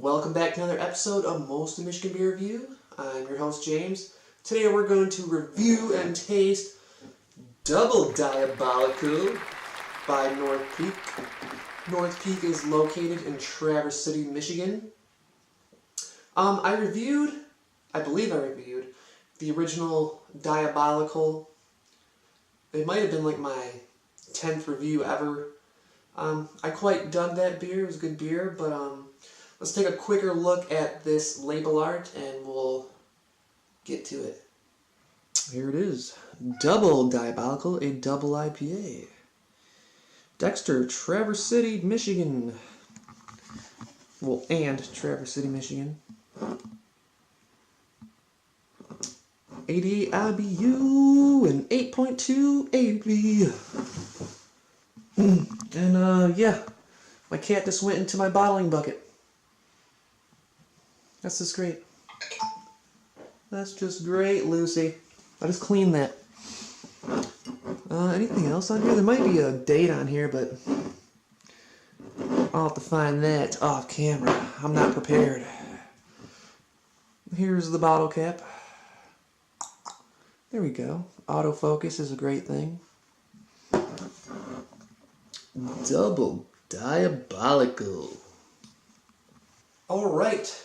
Welcome back to another episode of Most of Michigan Beer Review. I'm your host, James. Today we're going to review and taste Double Diabolical by North Peak. North Peak is located in Traverse City, Michigan. I believe I reviewed the original Diabolical. It might have been like my 10th review ever. I quite dug that beer. It was a good beer, but let's take a quicker look at this label art and we'll get to it. Here it is. Double Diabolical, a double IPA. Dexter, Traverse City, Michigan. Well, and Traverse City, Michigan. 88 IBU and 8.2 AB. And yeah, my cat just went into my bottling bucket. That's just great. That's just great, Lucy. I just cleaned that. Anything else on here? There might be a date on here, but I'll have to find that off camera. I'm not prepared. Here's the bottle cap. There we go. Autofocus is a great thing. Double Diabolical. Alright.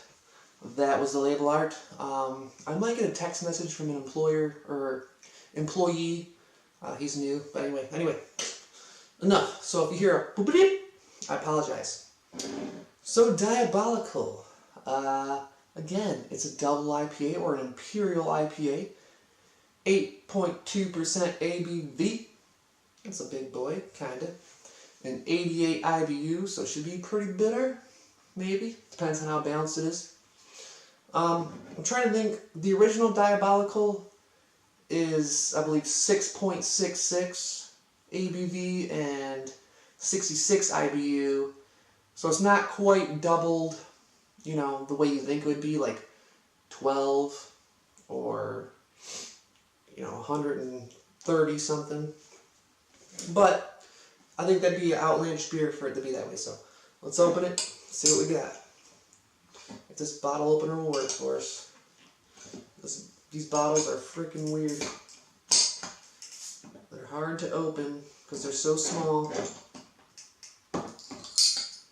That was the label art. I might get a text message from an employer or employee. He's new, but anyway. Enough. So if you hear a boop-a-deep, I apologize. So Diabolical. Again, it's a double IPA or an imperial IPA. 8.2% ABV. That's a big boy, kinda. And 88 IBU, so it should be pretty bitter, maybe. Depends on how balanced it is. I'm trying to think. The original Diabolical is, I believe, 6.66 ABV and 66 IBU. So it's not quite doubled, you know, the way you think it would be, like 12 or, you know, 130 something. But I think that'd be an outlandish beer for it to be that way. So let's open it, see what we got. If this bottle opener will work for us. These bottles are freaking weird. They're hard to open because they're so small.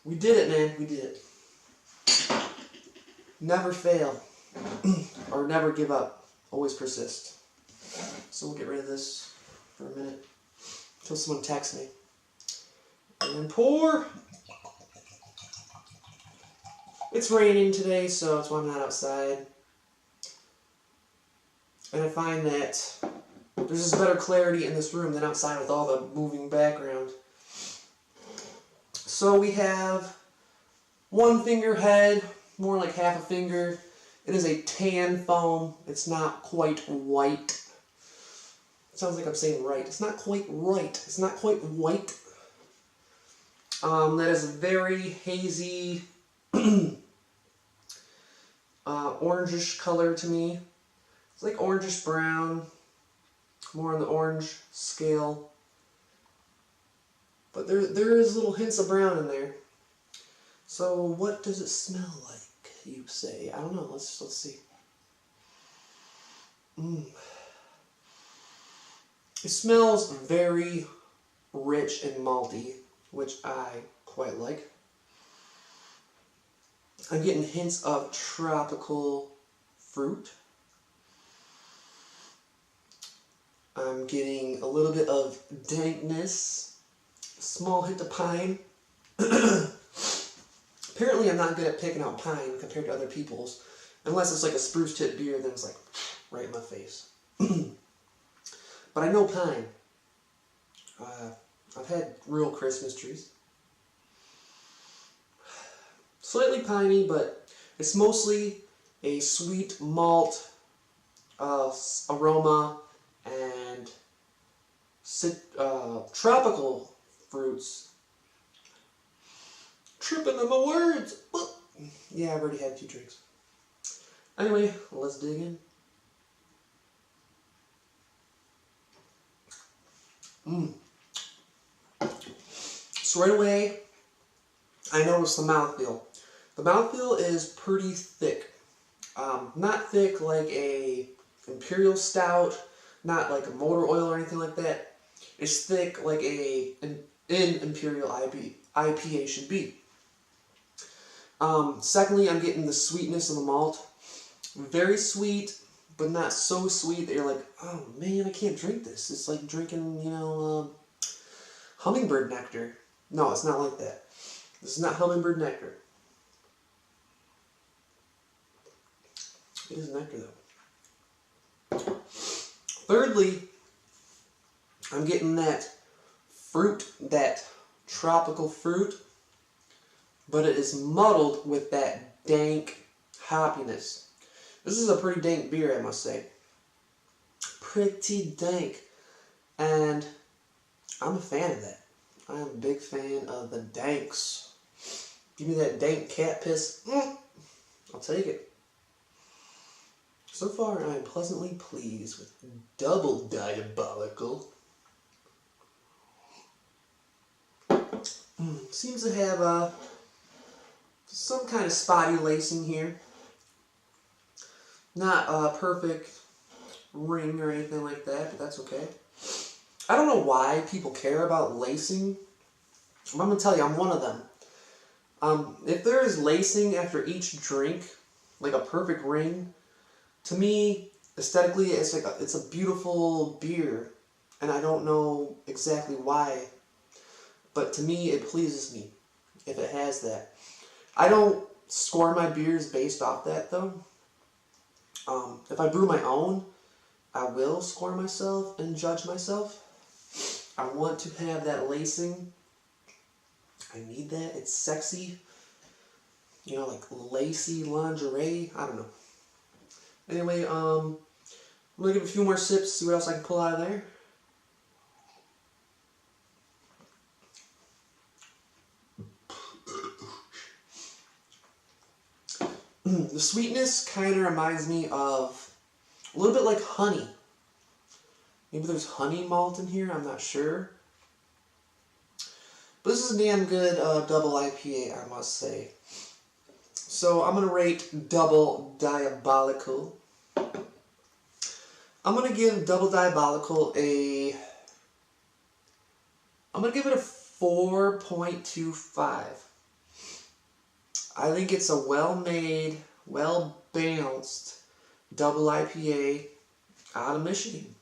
We did it, man. We did it. Never fail. Or never give up. Always persist. So we'll get rid of this for a minute until someone texts me. And pour. It's raining today, so that's why I'm not outside. And I find that there's just better clarity in this room than outside with all the moving background. So we have 1 finger head, more like half a finger. It is a tan foam. It's not quite white. It sounds like I'm saying right. It's not quite right. It's not quite white. That is a very hazy orangish color to me. It's like orangish brown, more on the orange scale. But there is little hints of brown in there. So what does it smell like, you say? I don't know. Let's see. It smells very rich and malty, which I quite like. I'm getting hints of tropical fruit. I'm getting a little bit of dankness, a small hint of pine. Apparently I'm not good at picking out pine compared to other people's. Unless it's like a spruce tip beer, then it's like right in my face. But I know pine. I've had real Christmas trees. Slightly piney, but it's mostly a sweet malt aroma and tropical fruits. Tripping on my words. Yeah, I've already had 2 drinks. Anyway, let's dig in. So right away, I noticed the mouthfeel. The mouthfeel is pretty thick. Not thick like a Imperial Stout, not like a motor oil or anything like that. It's thick like an Imperial IPA should be. Secondly, I'm getting the sweetness of the malt. Very sweet, but not so sweet that you're like, oh man, I can't drink this. It's like drinking, hummingbird nectar. No, it's not like that. This is not hummingbird nectar. It is nectar though. Thirdly, I'm getting that fruit, that tropical fruit, but it is muddled with that dank hoppiness. This is a pretty dank beer, I must say. Pretty dank. And I'm a fan of that. I'm a big fan of the danks. Give me that dank cat piss. I'll take it. So far, I am pleasantly pleased with Double Diabolical. Seems to have some kind of spotty lacing here. Not a perfect ring or anything like that, but that's okay. I don't know why people care about lacing. I'm going to tell you, I'm one of them. If there is lacing after each drink, like a perfect ring, to me, aesthetically, it's a beautiful beer, and I don't know exactly why, but to me, it pleases me if it has that. I don't score my beers based off that, though. If I brew my own, I will score myself and judge myself. I want to have that lacing. I need that. It's sexy. Like lacy lingerie. I don't know. Anyway, I'm going to give it a few more sips, see what else I can pull out of there. The sweetness kind of reminds me of a little bit like honey. Maybe there's honey malt in here, I'm not sure. But this is a damn good double IPA, I must say. So I'm going to rate Double Diabolical. I'm going to give Double Diabolical I'm going to give it a 4.25. I think it's a well-made, well-balanced double IPA out of Michigan.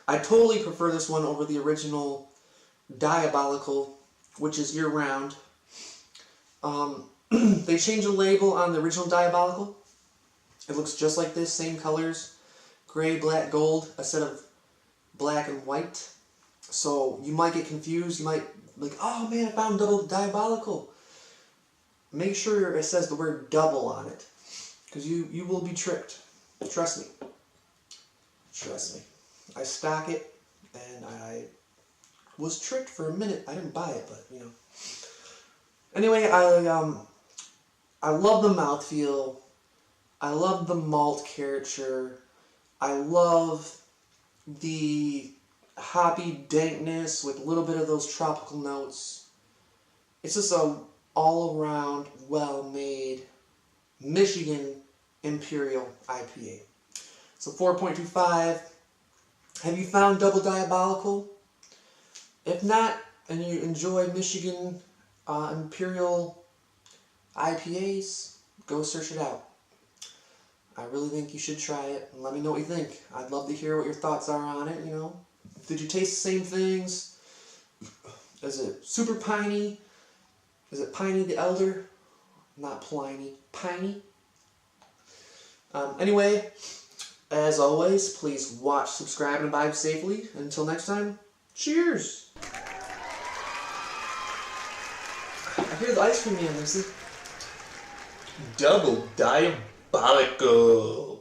I totally prefer this one over the original Diabolical, which is year-round. They changed the label on the original Diabolical. It looks just like this, same colors, gray, black, gold, instead of black and white. So you might get confused. You might be like, oh man, I found Double Diabolical. Make sure it says the word double on it, because you will be tricked. Trust me. Trust me. I stock it, and I was tricked for a minute. I didn't buy it, but Anyway, I love the mouthfeel. I love the malt character. I love the hoppy dankness with a little bit of those tropical notes. It's just a all-around, well-made Michigan Imperial IPA. So 4.25. Have you found Double Diabolical? If not, and you enjoy Michigan Imperial IPAs, go search it out. I really think you should try it, and let me know what you think. I'd love to hear what your thoughts are on it, Did you taste the same things? Is it super piney? Is it Piney the Elder? Not Pliny. Piney? Anyway, as always, please watch, subscribe, and abide safely. Until next time, cheers! I hear the ice cream man, Lucy. Double Diabolical.